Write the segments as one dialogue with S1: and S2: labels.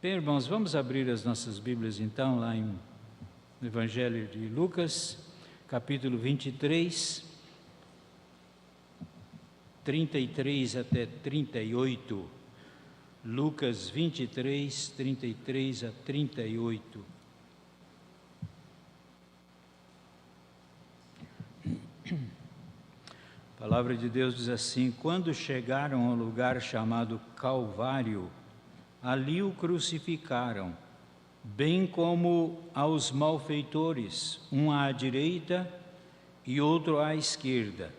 S1: Bem, irmãos, vamos abrir as nossas Bíblias então lá no Evangelho de Lucas, capítulo 23, 33 até 38. Lucas 23, 33 a 38. A palavra de Deus diz assim: quando chegaram ao lugar chamado Calvário, ali o crucificaram, bem como aos malfeitores, um à direita e outro à esquerda.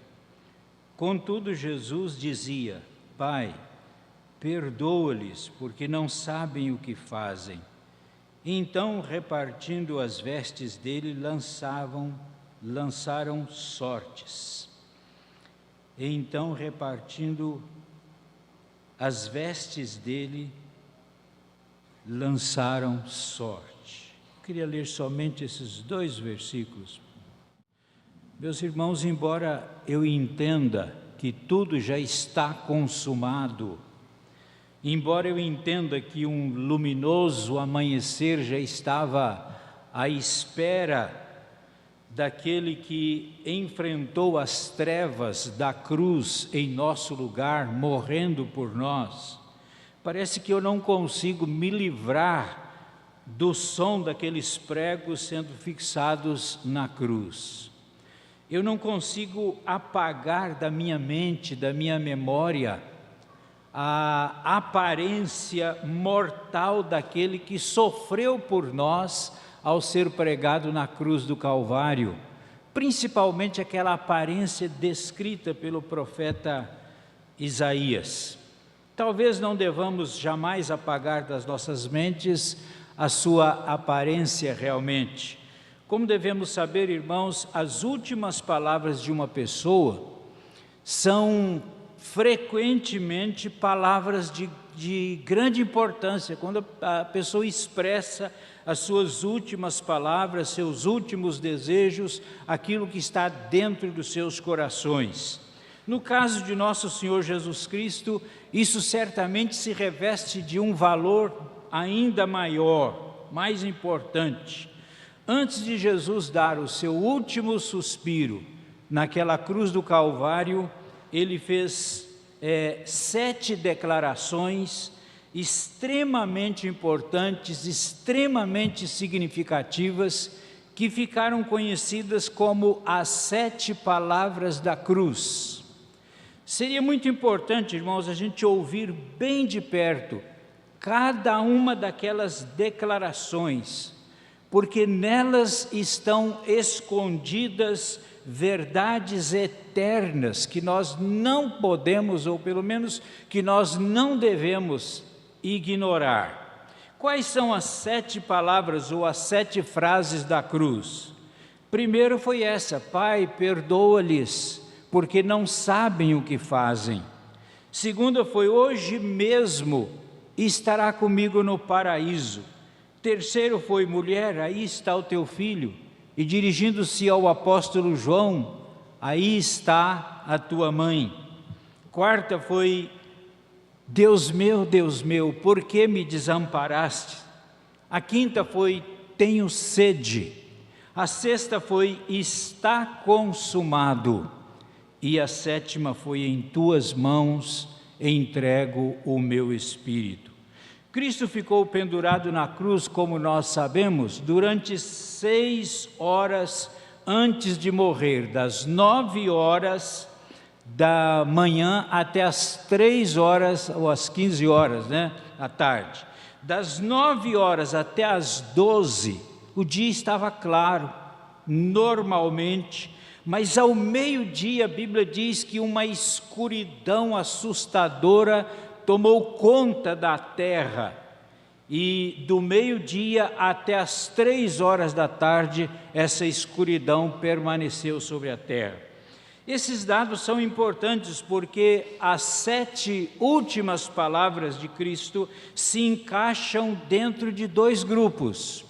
S1: Contudo, Jesus dizia: Pai, perdoa-lhes, porque não sabem o que fazem. Então, repartindo as vestes dele, lançaram sortes. Então, repartindo as vestes dele, lançaram sorte. Eu queria ler somente esses dois versículos. Meus irmãos, embora eu entenda que tudo já está consumado, embora eu entenda que um luminoso amanhecer já estava à espera daquele que enfrentou as trevas da cruz em nosso lugar, morrendo por nós, parece que eu não consigo me livrar do som daqueles pregos sendo fixados na cruz. Eu não consigo apagar da minha mente, da minha memória, a aparência mortal daquele que sofreu por nós ao ser pregado na cruz do Calvário, principalmente aquela aparência descrita pelo profeta Isaías. Talvez não devamos jamais apagar das nossas mentes a sua aparência realmente. Como devemos saber, irmãos, as últimas palavras de uma pessoa são frequentemente palavras de grande importância. Quando a pessoa expressa as suas últimas palavras, seus últimos desejos, aquilo que está dentro dos seus corações. No caso de nosso Senhor Jesus Cristo, isso certamente se reveste de um valor ainda maior, mais importante. Antes de Jesus dar o seu último suspiro naquela cruz do Calvário, ele fez 7 declarações extremamente importantes, extremamente significativas, que ficaram conhecidas como as 7 palavras da cruz. Seria muito importante, irmãos, a gente ouvir bem de perto cada uma daquelas declarações, porque nelas estão escondidas verdades eternas que nós não podemos, ou pelo menos que nós não devemos ignorar. Quais são as 7 palavras ou as 7 frases da cruz? Primeiro foi essa: Pai, perdoa-lhes, porque não sabem o que fazem. Segunda foi: hoje mesmo estará comigo no paraíso. Terceiro foi: mulher, aí está o teu filho. E dirigindo-se ao apóstolo João: aí está a tua mãe. Quarta foi: Deus meu, por que me desamparaste? A quinta foi: tenho sede. A sexta foi: está consumado. E a sétima foi: em tuas mãos entrego o meu espírito. Cristo ficou pendurado na cruz, como nós sabemos, durante 6 horas antes de morrer, das 9 horas da manhã até as 3 horas ou as 15 horas, da tarde. Das 9 horas até as 12, o dia estava claro, normalmente, mas ao meio-dia a Bíblia diz que uma escuridão assustadora tomou conta da terra, e do meio-dia até as 3 horas da tarde, essa escuridão permaneceu sobre a terra. Esses dados são importantes porque as 7 últimas palavras de Cristo se encaixam dentro de 2 grupos.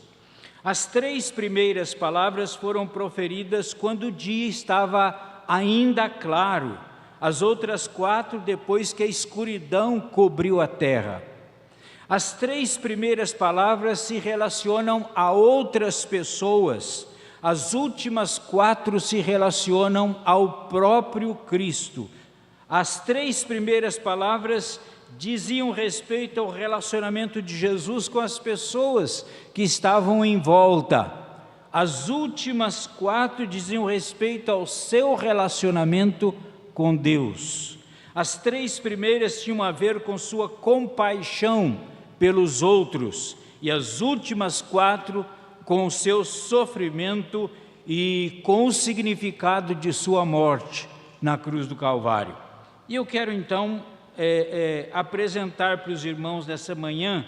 S1: As 3 primeiras palavras foram proferidas quando o dia estava ainda claro. As outras 4 depois que a escuridão cobriu a terra. As 3 primeiras palavras se relacionam a outras pessoas, as últimas 4 se relacionam ao próprio Cristo. As 3 primeiras palavras diziam respeito ao relacionamento de Jesus com as pessoas que estavam em volta. As últimas 4 diziam respeito ao seu relacionamento com Deus. As 3 primeiras tinham a ver com sua compaixão pelos outros, e as últimas 4 com o seu sofrimento e com o significado de sua morte na cruz do Calvário. E eu quero então apresentar para os irmãos nessa manhã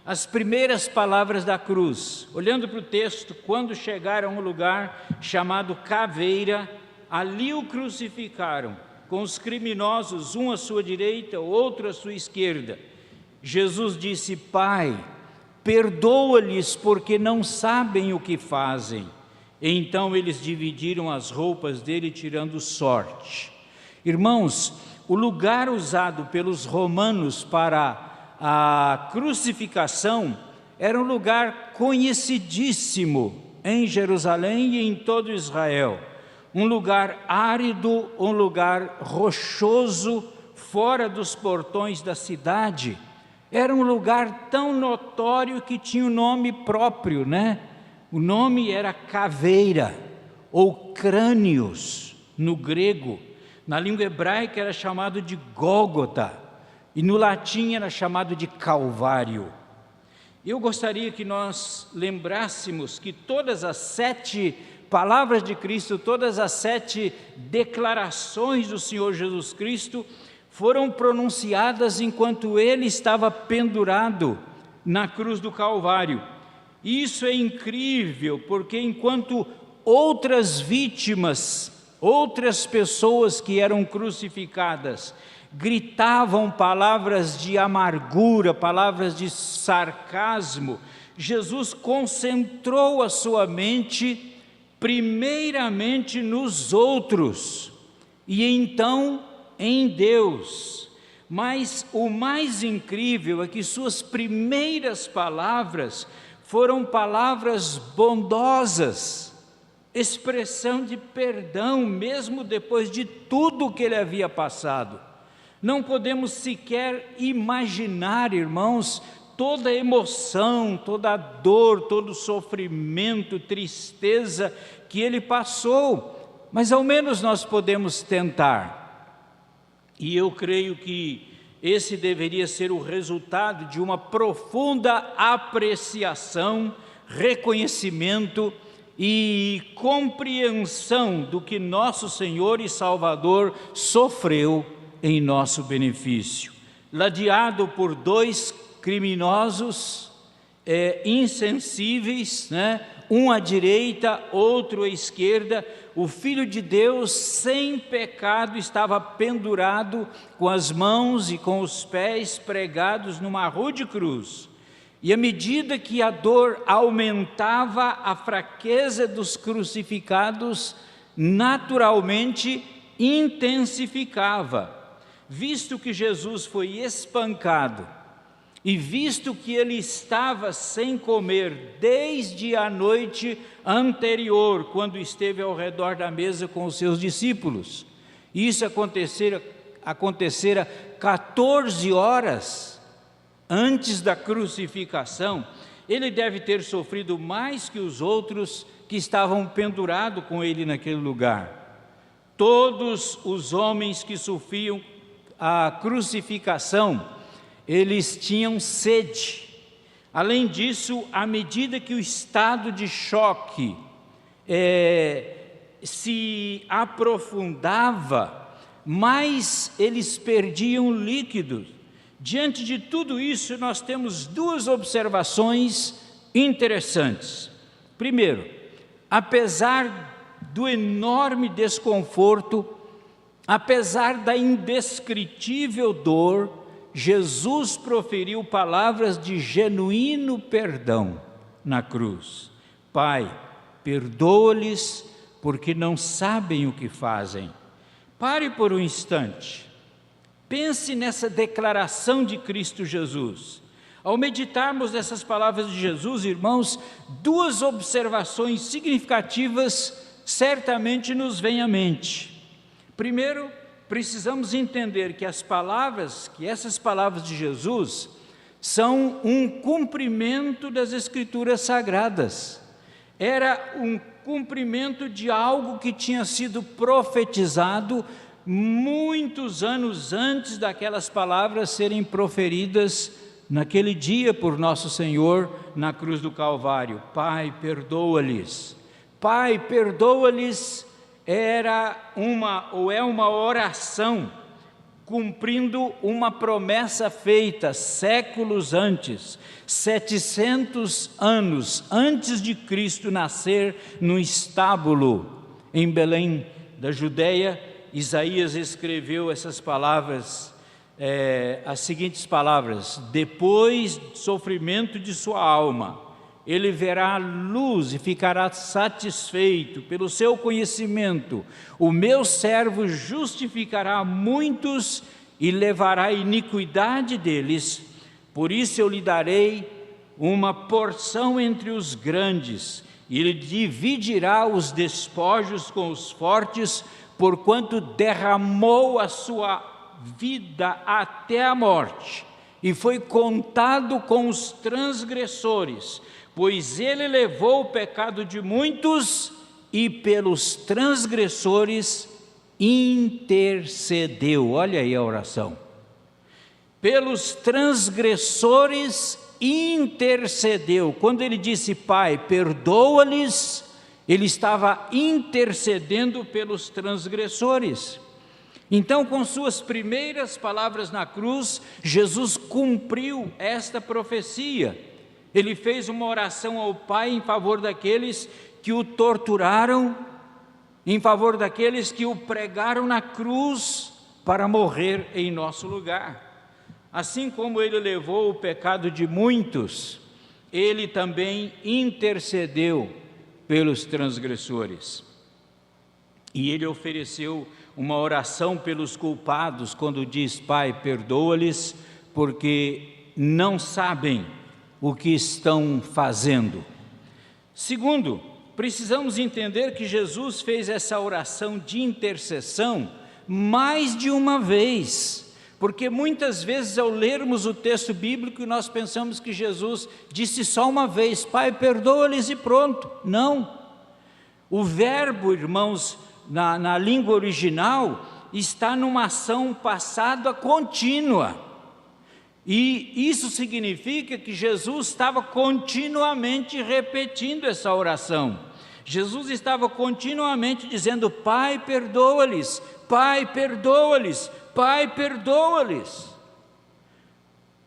S1: as primeiras palavras da cruz. Olhando para o texto, quando chegaram a um lugar chamado Caveira, ali o crucificaram, com os criminosos, um à sua direita, outro à sua esquerda. Jesus disse: Pai, perdoa-lhes porque não sabem o que fazem. Então eles dividiram as roupas dele, tirando sorte. Irmãos, o lugar usado pelos romanos para a crucificação era um lugar conhecidíssimo em Jerusalém e em todo Israel. Um lugar árido, um lugar rochoso, fora dos portões da cidade. Era um lugar tão notório que tinha um nome próprio, né? O nome era Caveira, ou Crânios, no grego. Na língua hebraica era chamado de Gólgota, e no latim era chamado de Calvário. Eu gostaria que nós lembrássemos que todas as 7 palavras de Cristo, todas as 7 declarações do Senhor Jesus Cristo foram pronunciadas enquanto ele estava pendurado na cruz do Calvário. Isso é incrível, porque enquanto outras vítimas, outras pessoas que eram crucificadas, gritavam palavras de amargura, palavras de sarcasmo, Jesus concentrou a sua mente primeiramente nos outros e então em Deus. Mas o mais incrível é que suas primeiras palavras foram palavras bondosas, expressão de perdão, mesmo depois de tudo que ele havia passado. Não podemos sequer imaginar, irmãos, toda a emoção, toda a dor, todo o sofrimento, tristeza que ele passou, mas ao menos nós podemos tentar. E eu creio que esse deveria ser o resultado de uma profunda apreciação, reconhecimento e compreensão do que nosso Senhor e Salvador sofreu em nosso benefício. Ladeado por 2 criminosos insensíveis, né? Um à direita, outro à esquerda, o Filho de Deus sem pecado estava pendurado com as mãos e com os pés pregados numa rude cruz. E à medida que a dor aumentava, a fraqueza dos crucificados naturalmente intensificava. Visto que Jesus foi espancado e visto que ele estava sem comer desde a noite anterior, quando esteve ao redor da mesa com os seus discípulos, isso acontecera 14 horas antes da crucificação, ele deve ter sofrido mais que os outros que estavam pendurados com ele naquele lugar. Todos os homens que sofriam a crucificação, eles tinham sede. Além disso, à medida que o estado de choque se aprofundava, mais eles perdiam líquidos. Diante de tudo isso, nós temos 2 observações interessantes. Primeiro, apesar do enorme desconforto, apesar da indescritível dor, Jesus proferiu palavras de genuíno perdão na cruz. Pai, perdoa-lhes porque não sabem o que fazem. Pare por um instante. Pense nessa declaração de Cristo Jesus. Ao meditarmos nessas palavras de Jesus, irmãos, duas observações significativas certamente nos vêm à mente. Primeiro, precisamos entender que essas palavras de Jesus são um cumprimento das Escrituras Sagradas. Era um cumprimento de algo que tinha sido profetizado muitos anos antes daquelas palavras serem proferidas naquele dia por nosso Senhor na cruz do Calvário. Pai, perdoa-lhes. Pai, perdoa-lhes é uma oração cumprindo uma promessa feita séculos antes, 700 anos antes de Cristo nascer no estábulo em Belém da Judéia. Isaías escreveu essas palavras, as seguintes palavras: depois do sofrimento de sua alma, ele verá a luz e ficará satisfeito pelo seu conhecimento. O meu servo justificará muitos e levará a iniquidade deles. Por isso eu lhe darei uma porção entre os grandes, e ele dividirá os despojos com os fortes, porquanto derramou a sua vida até a morte, e foi contado com os transgressores. Pois ele levou o pecado de muitos e pelos transgressores intercedeu. Olha aí a oração. Pelos transgressores intercedeu. Quando ele disse, Pai, perdoa-lhes, ele estava intercedendo pelos transgressores. Então, com suas primeiras palavras na cruz, Jesus cumpriu esta profecia. Ele fez uma oração ao Pai em favor daqueles que o torturaram, em favor daqueles que o pregaram na cruz para morrer em nosso lugar. Assim como ele levou o pecado de muitos, ele também intercedeu pelos transgressores. E ele ofereceu uma oração pelos culpados, quando diz, Pai, perdoa-lhes, porque não sabem o que estão fazendo. Segundo, precisamos entender que Jesus fez essa oração de intercessão mais de uma vez, porque muitas vezes ao lermos o texto bíblico nós pensamos que Jesus disse só uma vez, Pai, perdoa-lhes e pronto. Não. O verbo, irmãos, na língua original, está numa ação passada contínua. E isso significa que Jesus estava continuamente repetindo essa oração. Jesus estava continuamente dizendo, Pai, perdoa-lhes, Pai, perdoa-lhes, Pai, perdoa-lhes.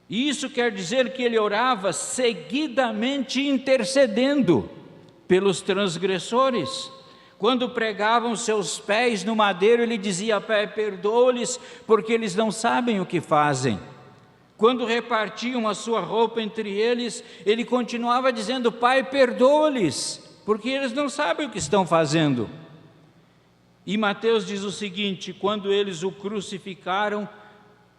S1: Isso quer dizer que ele orava seguidamente intercedendo pelos transgressores. Quando pregavam seus pés no madeiro, ele dizia, Pai, perdoa-lhes, porque eles não sabem o que fazem. Quando repartiam a sua roupa entre eles, ele continuava dizendo, Pai, perdoa-lhes, porque eles não sabem o que estão fazendo. E Mateus diz o seguinte, quando eles o crucificaram,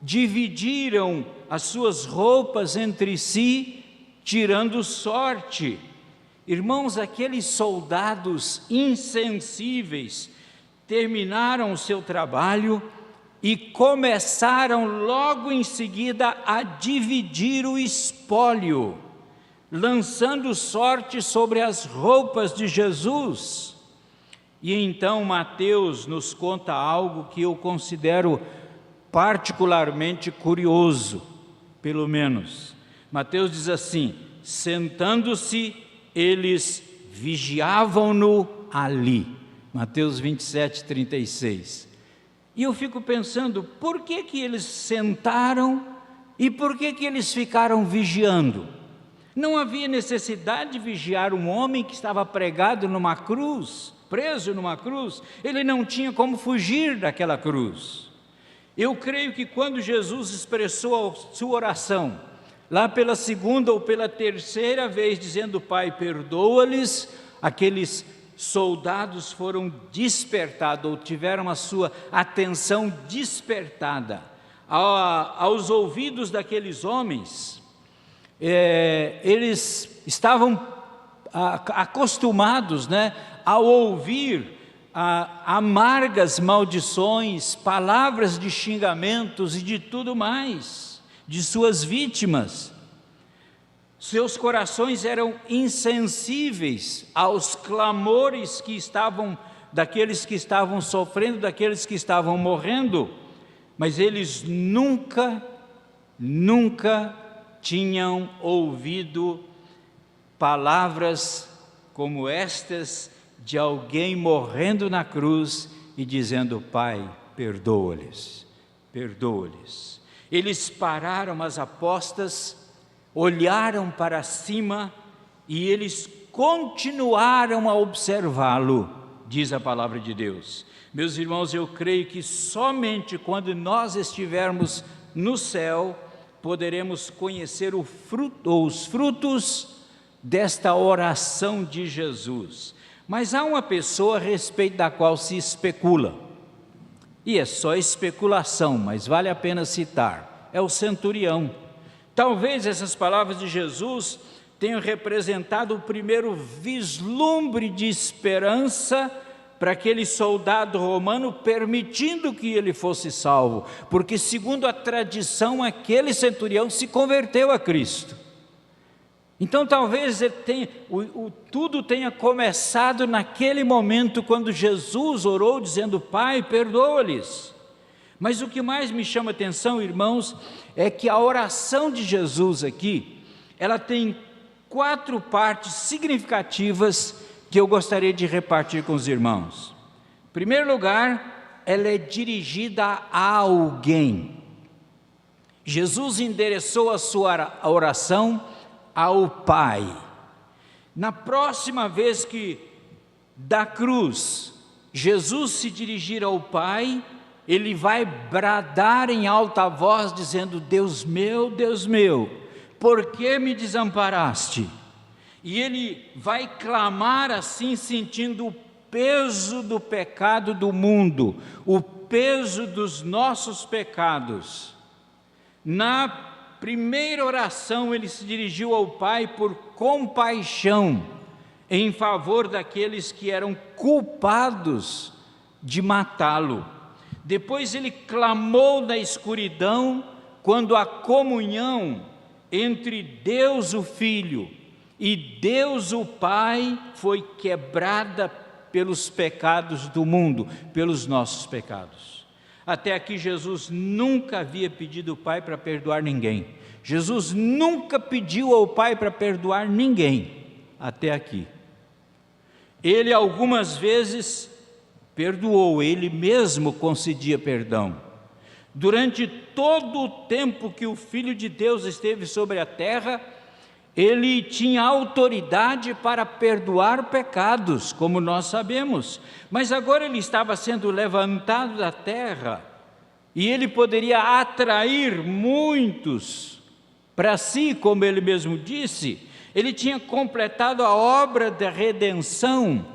S1: dividiram as suas roupas entre si, tirando sorte. Irmãos, aqueles soldados insensíveis terminaram o seu trabalho e começaram logo em seguida a dividir o espólio, lançando sorte sobre as roupas de Jesus. E então Mateus nos conta algo que eu considero particularmente curioso, pelo menos. Mateus diz assim, sentando-se, eles vigiavam-no ali. Mateus 27, 36. E eu fico pensando, por que eles sentaram e por que eles ficaram vigiando? Não havia necessidade de vigiar um homem que estava pregado numa cruz, preso numa cruz. Ele não tinha como fugir daquela cruz. Eu creio que quando Jesus expressou a sua oração, lá pela segunda ou pela terceira vez, dizendo, Pai, perdoa-lhes, aqueles soldados foram despertados, ou tiveram a sua atenção despertada. Aos ouvidos daqueles homens, eles estavam acostumados, né, a ouvir amargas maldições, palavras de xingamentos e de tudo mais, de suas vítimas. Seus corações eram insensíveis aos clamores daqueles que estavam sofrendo, daqueles que estavam morrendo, mas eles nunca tinham ouvido palavras como estas de alguém morrendo na cruz e dizendo: Pai, perdoa-lhes, perdoa-lhes. Eles pararam as apostas, olharam para cima e eles continuaram a observá-lo, diz a palavra de Deus. Meus irmãos, eu creio que somente quando nós estivermos no céu, poderemos conhecer os frutos desta oração de Jesus. Mas há uma pessoa a respeito da qual se especula, e é só especulação, mas vale a pena citar, é o centurião. Talvez essas palavras de Jesus tenham representado o primeiro vislumbre de esperança para aquele soldado romano, permitindo que ele fosse salvo, porque segundo a tradição, aquele centurião se converteu a Cristo. Então talvez tudo tenha começado naquele momento, quando Jesus orou dizendo: Pai, perdoa-lhes. Mas o que mais me chama a atenção, irmãos, é que a oração de Jesus aqui, ela tem 4 partes significativas que eu gostaria de repartir com os irmãos. Em primeiro lugar, ela é dirigida a alguém. Jesus endereçou a sua oração ao Pai. Na próxima vez que da cruz Jesus se dirigir ao Pai, ele vai bradar em alta voz dizendo: Deus meu, por que me desamparaste? E ele vai clamar assim, sentindo o peso do pecado do mundo, o peso dos nossos pecados. Na primeira oração, ele se dirigiu ao Pai por compaixão, em favor daqueles que eram culpados de matá-lo. Depois ele clamou na escuridão, quando a comunhão entre Deus o Filho e Deus o Pai foi quebrada pelos pecados do mundo, pelos nossos pecados. Até aqui Jesus nunca havia pedido ao Pai para perdoar ninguém. Jesus nunca pediu ao Pai para perdoar ninguém, até aqui. Ele algumas vezes perdoou, ele mesmo concedia perdão. Durante todo o tempo que o Filho de Deus esteve sobre a terra, ele tinha autoridade para perdoar pecados, como nós sabemos. Mas agora ele estava sendo levantado da terra, e ele poderia atrair muitos para si, como ele mesmo disse. Ele tinha completado a obra da redenção,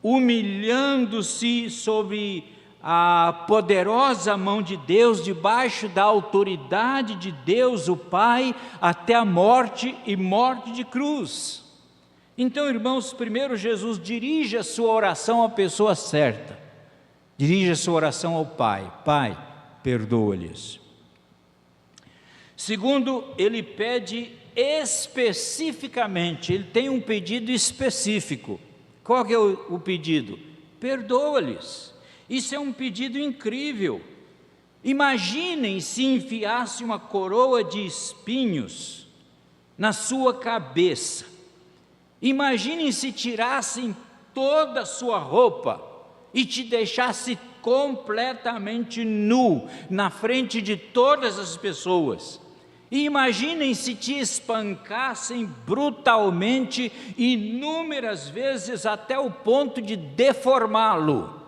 S1: humilhando-se sob a poderosa mão de Deus, debaixo da autoridade de Deus o Pai, até a morte e morte de cruz. Então, irmãos, primeiro Jesus dirige a sua oração à pessoa certa, dirige a sua oração ao Pai: Pai, perdoa-lhes. Segundo, ele pede especificamente, ele tem um pedido específico. Qual que é o pedido? Perdoa-lhes. Isso é um pedido incrível. Imaginem se enfiasse uma coroa de espinhos na sua cabeça. Imaginem se tirassem toda a sua roupa e te deixasse completamente nu na frente de todas as pessoas. E imaginem se te espancassem brutalmente, inúmeras vezes, até o ponto de deformá-lo,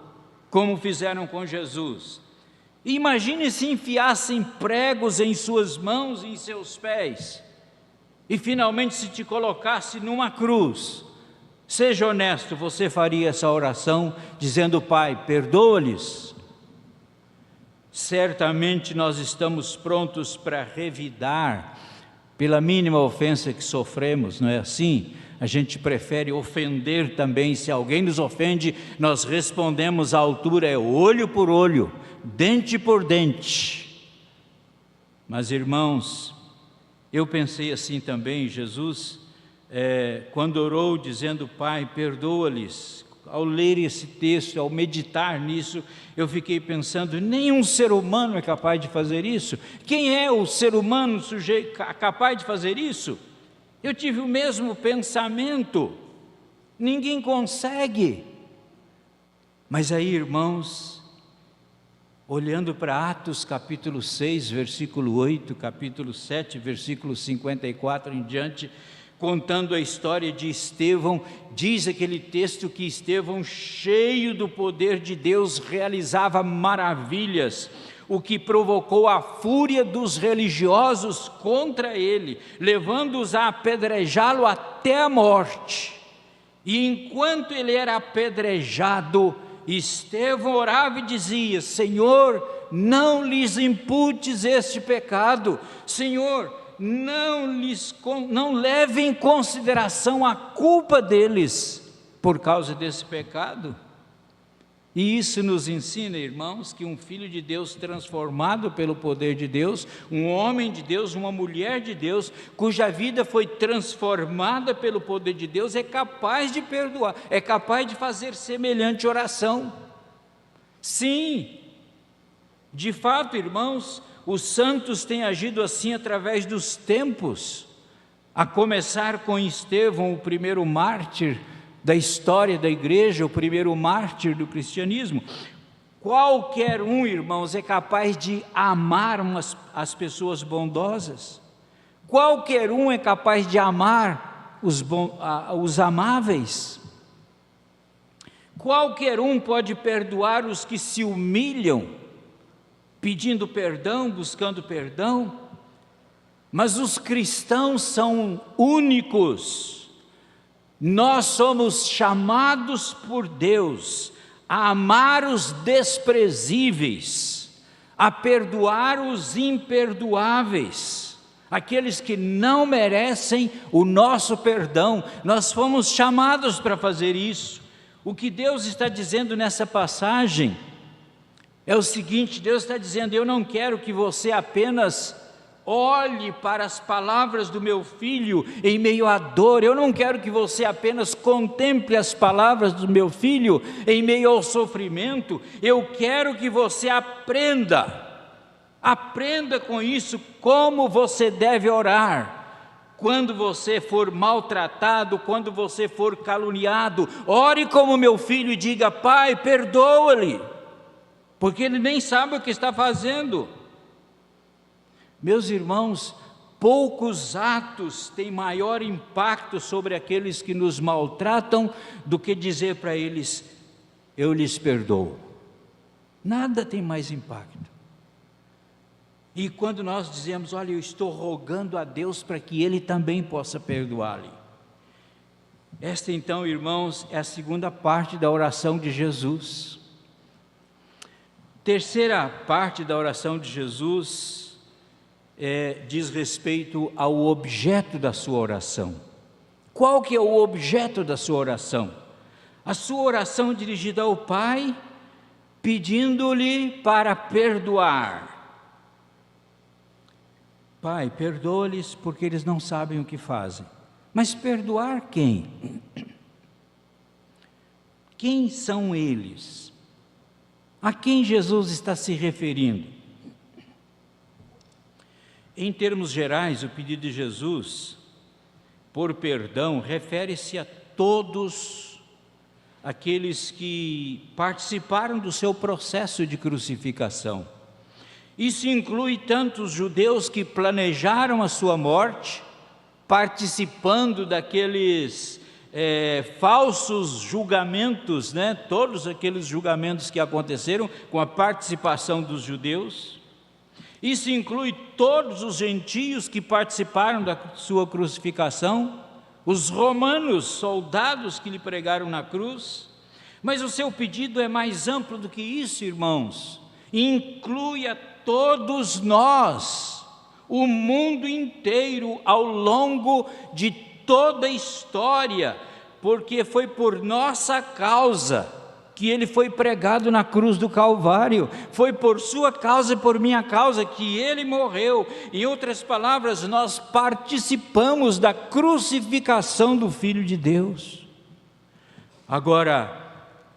S1: como fizeram com Jesus. Imagine se enfiassem pregos em suas mãos e em seus pés, e finalmente se te colocasse numa cruz. Seja honesto, você faria essa oração dizendo: Pai, perdoa-lhes? Certamente nós estamos prontos para revidar pela mínima ofensa que sofremos, não é assim? A gente prefere ofender também. Se alguém nos ofende, nós respondemos à altura, é olho por olho, dente por dente. Mas irmãos, eu pensei assim também, Jesus, quando orou dizendo, Pai, perdoa-lhes, ao ler esse texto, ao meditar nisso, eu fiquei pensando, nenhum ser humano é capaz de fazer isso. Quem é o ser humano capaz de fazer isso? Eu tive o mesmo pensamento, ninguém consegue. Mas aí, irmãos, olhando para Atos capítulo 6, versículo 8, capítulo 7, versículo 54 em diante, contando a história de Estevão, diz aquele texto que Estevão, cheio do poder de Deus, realizava maravilhas, o que provocou a fúria dos religiosos contra ele, levando-os a apedrejá-lo até a morte. E enquanto ele era apedrejado, Estevão orava e dizia, Senhor, não lhes imputes este pecado, Senhor, não leve em consideração a culpa deles por causa desse pecado. E isso nos ensina, irmãos, que um filho de Deus transformado pelo poder de Deus, um homem de Deus, uma mulher de Deus, cuja vida foi transformada pelo poder de Deus, é capaz de perdoar, é capaz de fazer semelhante oração. Sim, de fato, irmãos, os santos têm agido assim através dos tempos, a começar com Estevão, o primeiro mártir da história da igreja, o primeiro mártir do cristianismo. Qualquer um, irmãos, é capaz de amar as pessoas bondosas. Qualquer um é capaz de amar os amáveis. Qualquer um pode perdoar os que se humilham, pedindo perdão, buscando perdão. Mas os cristãos são únicos. Nós somos chamados por Deus a amar os desprezíveis, a perdoar os imperdoáveis, aqueles que não merecem o nosso perdão. Nós fomos chamados para fazer isso. O que Deus está dizendo nessa passagem é o seguinte: Deus está dizendo, eu não quero que você apenas olhe para as palavras do meu filho em meio à dor, eu não quero que você apenas contemple as palavras do meu filho em meio ao sofrimento, eu quero que você aprenda com isso como você deve orar. Quando você for maltratado, quando você for caluniado, ore como meu filho e diga, Pai, perdoa-lhe, porque ele nem sabe o que está fazendo. Meus irmãos, poucos atos têm maior impacto sobre aqueles que nos maltratam do que dizer para eles, eu lhes perdoo. Nada tem mais impacto. E quando nós dizemos, olha, eu estou rogando a Deus para que Ele também possa perdoar-lhe. Esta então, irmãos, é a segunda parte da oração de Jesus. Terceira parte da oração de Jesus diz respeito ao objeto da sua oração. Qual que é o objeto da sua oração? A sua oração é dirigida ao Pai, pedindo-lhe para perdoar. Pai, perdoa-lhes porque eles não sabem o que fazem. Mas perdoar quem? Quem são eles? A quem Jesus está se referindo? Em termos gerais, o pedido de Jesus por perdão refere-se a todos aqueles que participaram do seu processo de crucificação. Isso inclui tanto os judeus que planejaram a sua morte, participando daqueles falsos julgamentos, todos aqueles julgamentos que aconteceram com a participação dos judeus. Isso inclui todos os gentios que participaram da sua crucificação, os romanos, soldados que lhe pregaram na cruz. Mas o seu pedido é mais amplo do que isso, irmãos. Inclui a todos nós, O mundo inteiro, ao longo de toda a história, porque foi por nossa causa que ele foi pregado na cruz do Calvário, foi por sua causa e por minha causa que ele morreu. Em outras palavras, nós participamos da crucificação do Filho de Deus. Agora,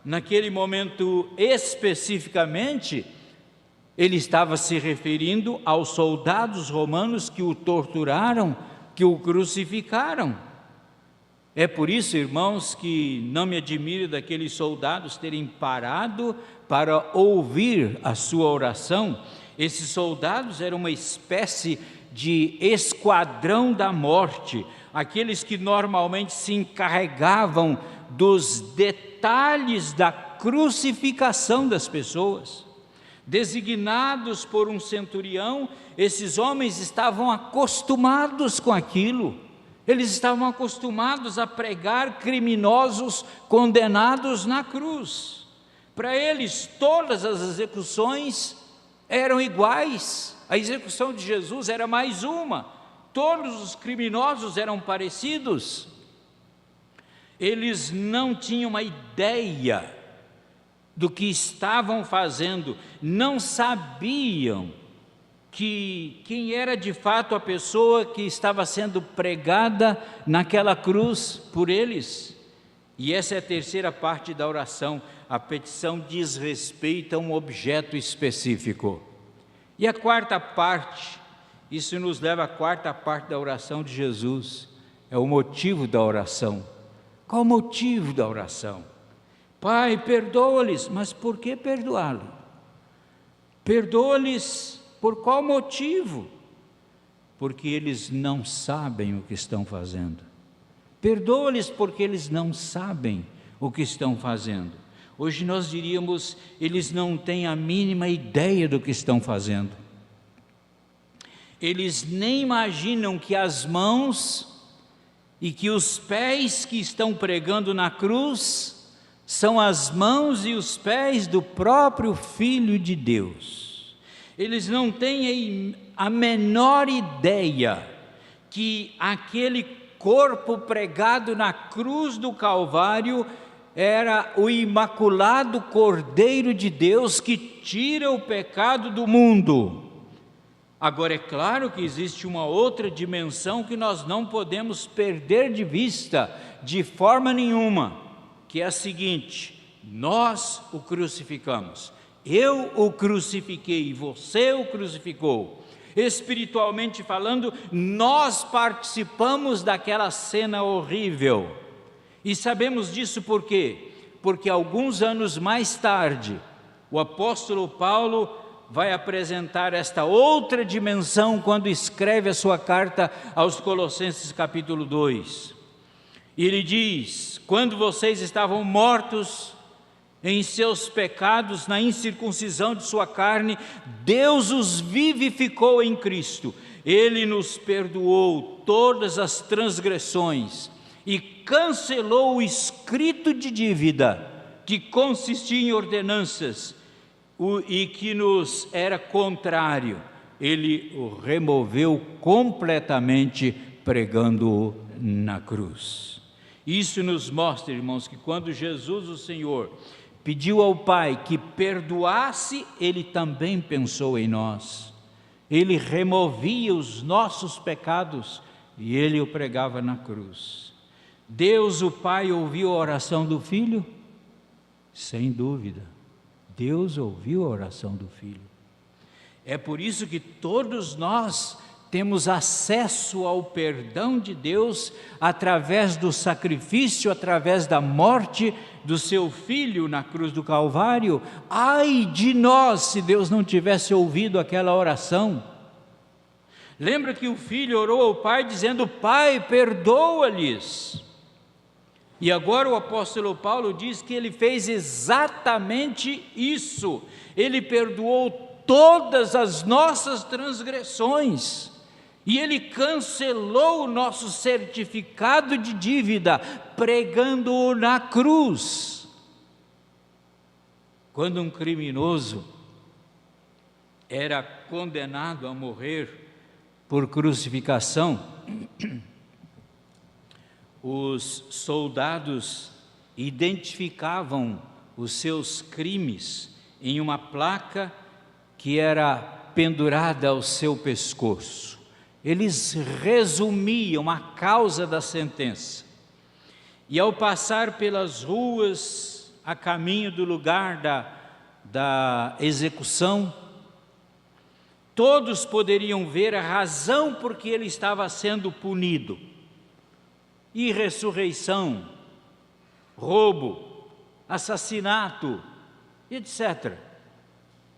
S1: naquele momento especificamente, ele estava se referindo aos soldados romanos que o torturaram, que o crucificaram. É por isso, irmãos, que não me admiro daqueles soldados terem parado para ouvir a sua oração. Esses soldados eram uma espécie de esquadrão da morte, aqueles que normalmente se encarregavam dos detalhes da crucificação das pessoas. Designados por um centurião, esses homens estavam acostumados com aquilo. Eles estavam acostumados a pregar criminosos condenados na cruz. Para eles, todas as execuções eram iguais. A execução de Jesus era mais uma. Todos os criminosos eram parecidos. Eles não tinham uma ideia do que estavam fazendo, não sabiam quem era de fato a pessoa que estava sendo pregada naquela cruz por eles. E essa é a terceira parte da oração. A petição diz respeito a um objeto específico. E a quarta parte, isso nos leva à quarta parte da oração de Jesus, é o motivo da oração. Qual o motivo da oração? Pai, perdoa-lhes. Mas por que perdoá-lo? Perdoa-lhes por qual motivo? Porque eles não sabem o que estão fazendo. Perdoa-lhes porque eles não sabem o que estão fazendo. Hoje nós diríamos, eles não têm a mínima ideia do que estão fazendo. Eles nem imaginam que as mãos e que os pés que estão pregando na cruz são as mãos e os pés do próprio Filho de Deus. Eles não têm a menor ideia que aquele corpo pregado na cruz do Calvário era o imaculado Cordeiro de Deus que tira o pecado do mundo. Agora, é claro que existe uma outra dimensão que nós não podemos perder de vista de forma nenhuma, que é a seguinte: nós o crucificamos. Eu o crucifiquei, você o crucificou. Espiritualmente falando, nós participamos daquela cena horrível. E sabemos disso por quê? Porque alguns anos mais tarde, o apóstolo Paulo vai apresentar esta outra dimensão quando escreve a sua carta aos Colossenses capítulo 2. E ele diz: quando vocês estavam mortos em seus pecados, na incircuncisão de sua carne, Deus os vivificou em Cristo. Ele nos perdoou todas as transgressões e cancelou o escrito de dívida que consistia em ordenanças e que nos era contrário. Ele o removeu completamente, pregando-o na cruz. Isso nos mostra, irmãos, que quando Jesus, o Senhor, pediu ao Pai que perdoasse, Ele também pensou em nós. Ele removia os nossos pecados e Ele o pregava na cruz. Deus, o Pai, ouviu a oração do Filho? Sem dúvida, Deus ouviu a oração do Filho. É por isso que todos nós temos acesso ao perdão de Deus através do sacrifício, através da morte do seu Filho na cruz do Calvário. Ai de nós se Deus não tivesse ouvido aquela oração. Lembra que o Filho orou ao Pai dizendo: Pai, perdoa-lhes. E agora o apóstolo Paulo diz que ele fez exatamente isso. Ele perdoou todas as nossas transgressões. E Ele cancelou o nosso certificado de dívida, pregando-o na cruz. Quando um criminoso era condenado a morrer, por crucificação, os soldados identificavam os seus crimes em uma placa que era pendurada ao seu pescoço. Eles resumiam a causa da sentença. E ao passar pelas ruas, a caminho do lugar da execução, todos poderiam ver a razão por que ele estava sendo punido. Irressurreição, roubo, assassinato, etc.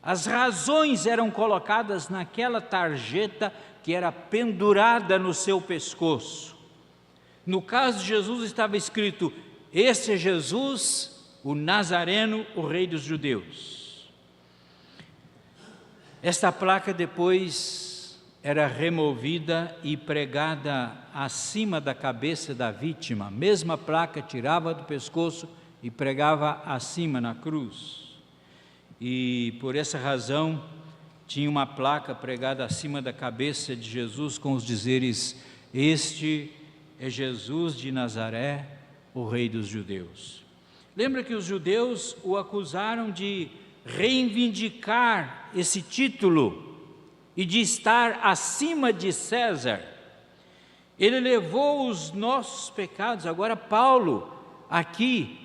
S1: As razões eram colocadas naquela tarjeta que era pendurada no seu pescoço. No caso de Jesus estava escrito: "Esse é Jesus, o Nazareno, o Rei dos Judeus". Esta placa depois era removida e pregada acima da cabeça da vítima. A mesma placa tirava do pescoço e pregava acima na cruz. E por essa razão tinha uma placa pregada acima da cabeça de Jesus com os dizeres: "Este é Jesus de Nazaré, o Rei dos Judeus". Lembra que os judeus o acusaram de reivindicar esse título e de estar acima de César. Ele levou os nossos pecados. Agora Paulo aqui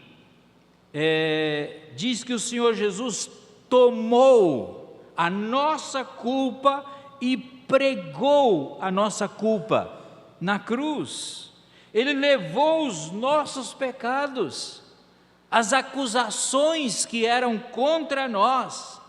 S1: diz que o Senhor Jesus tomou a nossa culpa e pregou a nossa culpa na cruz. Ele levou os nossos pecados, as acusações que eram contra nós,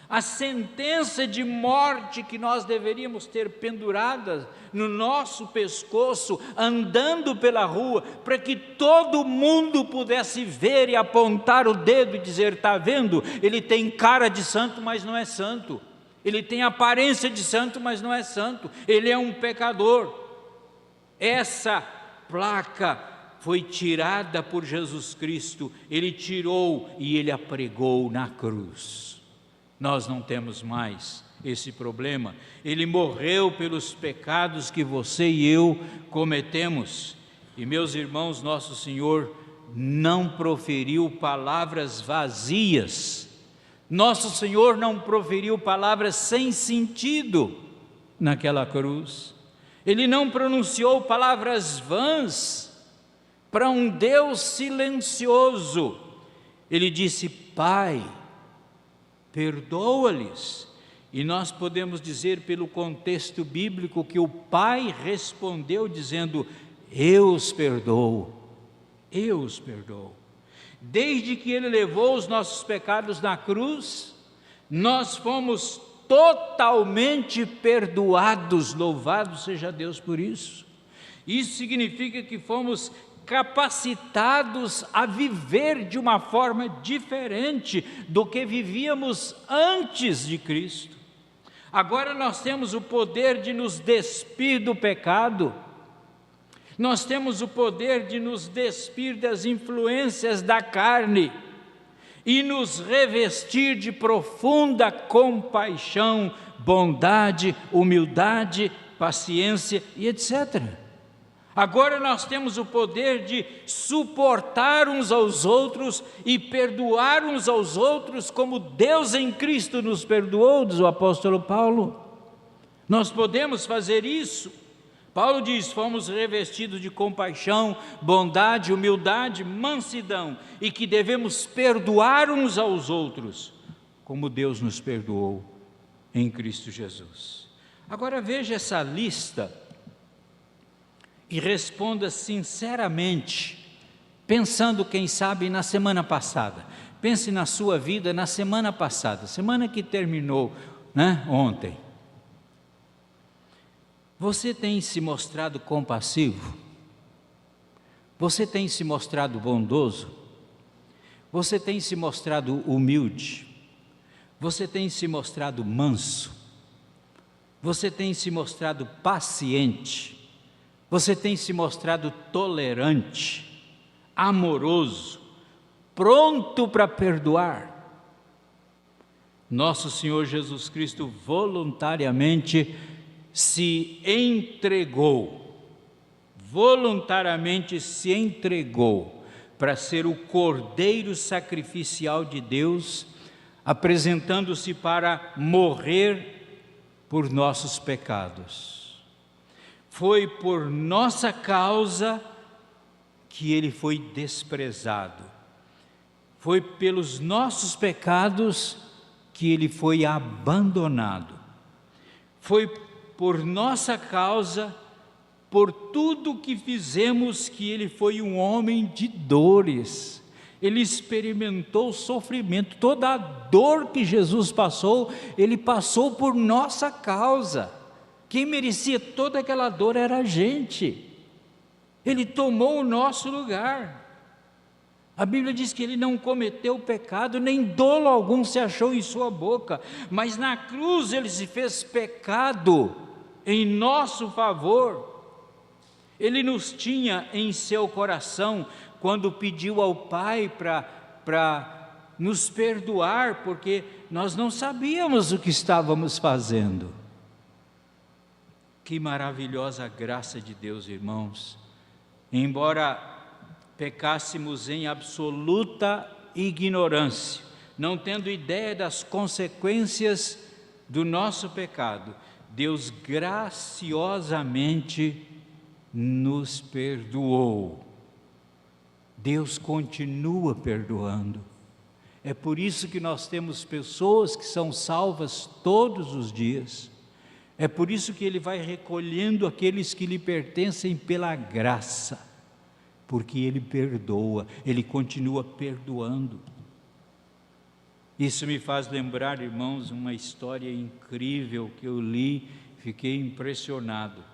S1: a sentença de morte que nós deveríamos ter pendurada no nosso pescoço, andando pela rua, para que todo mundo pudesse ver e apontar o dedo e dizer: "Está vendo? Ele tem cara de santo, mas não é santo. Ele tem aparência de santo, mas não é santo. Ele é um pecador". Essa placa foi tirada por Jesus Cristo. Ele tirou e ele a pregou na cruz. Nós não temos mais esse problema. Ele morreu pelos pecados que você e eu cometemos. E, meus irmãos, nosso Senhor não proferiu palavras vazias. Nosso Senhor não proferiu palavras sem sentido naquela cruz. Ele não pronunciou palavras vãs para um Deus silencioso. Ele disse: "Pai, perdoa-lhes". E nós podemos dizer pelo contexto bíblico que o Pai respondeu dizendo: "Eu os perdoo, eu os perdoo". Desde que Ele levou os nossos pecados na cruz, nós fomos totalmente perdoados. Louvado seja Deus por isso. Isso significa que fomos capacitados a viver de uma forma diferente do que vivíamos antes de Cristo. Agora nós temos o poder de nos despir do pecado, nós temos o poder de nos despir das influências da carne e nos revestir de profunda compaixão, bondade, humildade, paciência e etc. Agora nós temos o poder de suportar uns aos outros e perdoar uns aos outros como Deus em Cristo nos perdoou, diz o apóstolo Paulo. Nós podemos fazer isso. Paulo diz: fomos revestidos de compaixão, bondade, humildade, mansidão, e que devemos perdoar uns aos outros, como Deus nos perdoou em Cristo Jesus. Agora veja essa lista e responda sinceramente, pensando, quem sabe, na semana passada. Pense na sua vida na semana passada, semana que terminou, ontem. Você tem se mostrado compassivo? Você tem se mostrado bondoso? Você tem se mostrado humilde? Você tem se mostrado manso? Você tem se mostrado paciente? Você tem se mostrado tolerante, amoroso, pronto para perdoar? Nosso Senhor Jesus Cristo voluntariamente se entregou, voluntariamente se entregou para ser o cordeiro sacrificial de Deus, apresentando-se para morrer por nossos pecados. Foi por nossa causa que ele foi desprezado. Foi pelos nossos pecados que ele foi abandonado. Foi por nossa causa, por tudo que fizemos, que ele foi um homem de dores. Ele experimentou sofrimento. Toda a dor que Jesus passou, ele passou por nossa causa. Quem merecia toda aquela dor era a gente. Ele tomou o nosso lugar. A Bíblia diz que ele não cometeu pecado, nem dolo algum se achou em sua boca, mas na cruz ele se fez pecado em nosso favor. Ele nos tinha em seu coração quando pediu ao Pai para nos perdoar, porque nós não sabíamos o que estávamos fazendo. Que maravilhosa graça de Deus, irmãos. Embora pecássemos em absoluta ignorância, não tendo ideia das consequências do nosso pecado, Deus graciosamente nos perdoou. Deus continua perdoando. É por isso que nós temos pessoas que são salvas todos os dias. É por isso que Ele vai recolhendo aqueles que lhe pertencem pela graça. Porque Ele perdoa, Ele continua perdoando. Isso me faz lembrar, irmãos, uma história incrível que eu li, fiquei impressionado.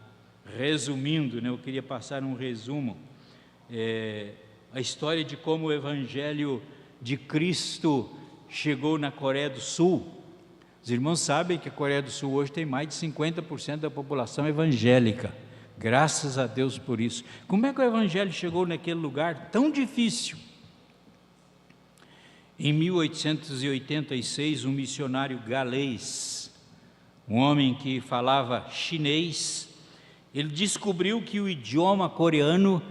S1: Resumindo, eu queria passar um resumo, a história de como o Evangelho de Cristo chegou na Coreia do Sul. Os irmãos sabem que a Coreia do Sul hoje tem mais de 50% da população evangélica. Graças a Deus por isso. Como é que o Evangelho chegou naquele lugar tão difícil? Em 1886, um missionário galês, um homem que falava chinês, ele descobriu que o idioma coreano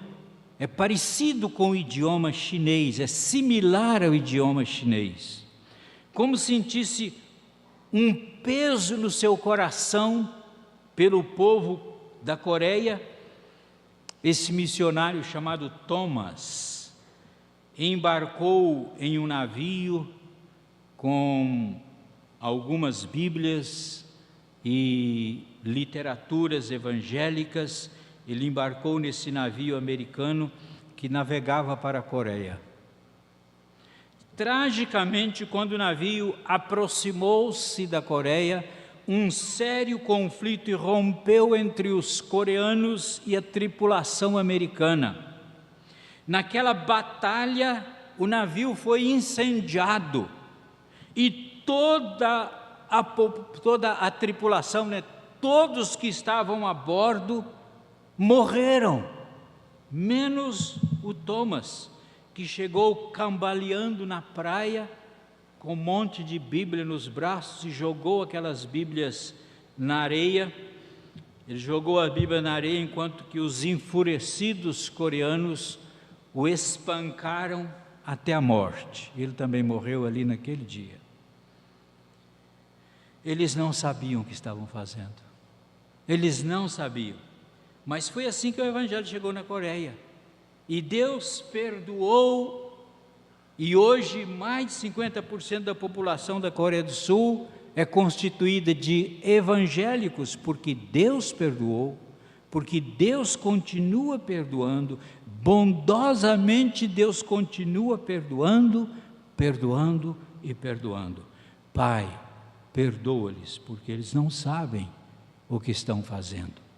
S1: é parecido com o idioma chinês, é similar ao idioma chinês. Como sentisse um peso no seu coração pelo povo da Coreia, esse missionário chamado Thomas embarcou em um navio com algumas Bíblias e literaturas evangélicas. Ele embarcou nesse navio americano que navegava para a Coreia. Tragicamente, quando o navio aproximou-se da Coreia, um sério conflito irrompeu entre os coreanos e a tripulação americana. Naquela batalha, o navio foi incendiado e toda a tripulação, todos que estavam a bordo, morreram, menos o Thomas, que chegou cambaleando na praia, com um monte de Bíblia nos braços, e jogou aquelas Bíblias na areia. Ele jogou a Bíblia na areia, enquanto que os enfurecidos coreanos o espancaram até a morte. Ele também morreu ali naquele dia. Eles não sabiam o que estavam fazendo. Eles não sabiam. Mas foi assim que o Evangelho chegou na Coreia. E Deus perdoou. E hoje mais de 50% da população da Coreia do Sul é constituída de evangélicos, porque Deus perdoou, porque Deus continua perdoando, bondosamente Deus continua perdoando, perdoando e perdoando. Pai, perdoa-lhes, porque eles não sabem o que estão fazendo.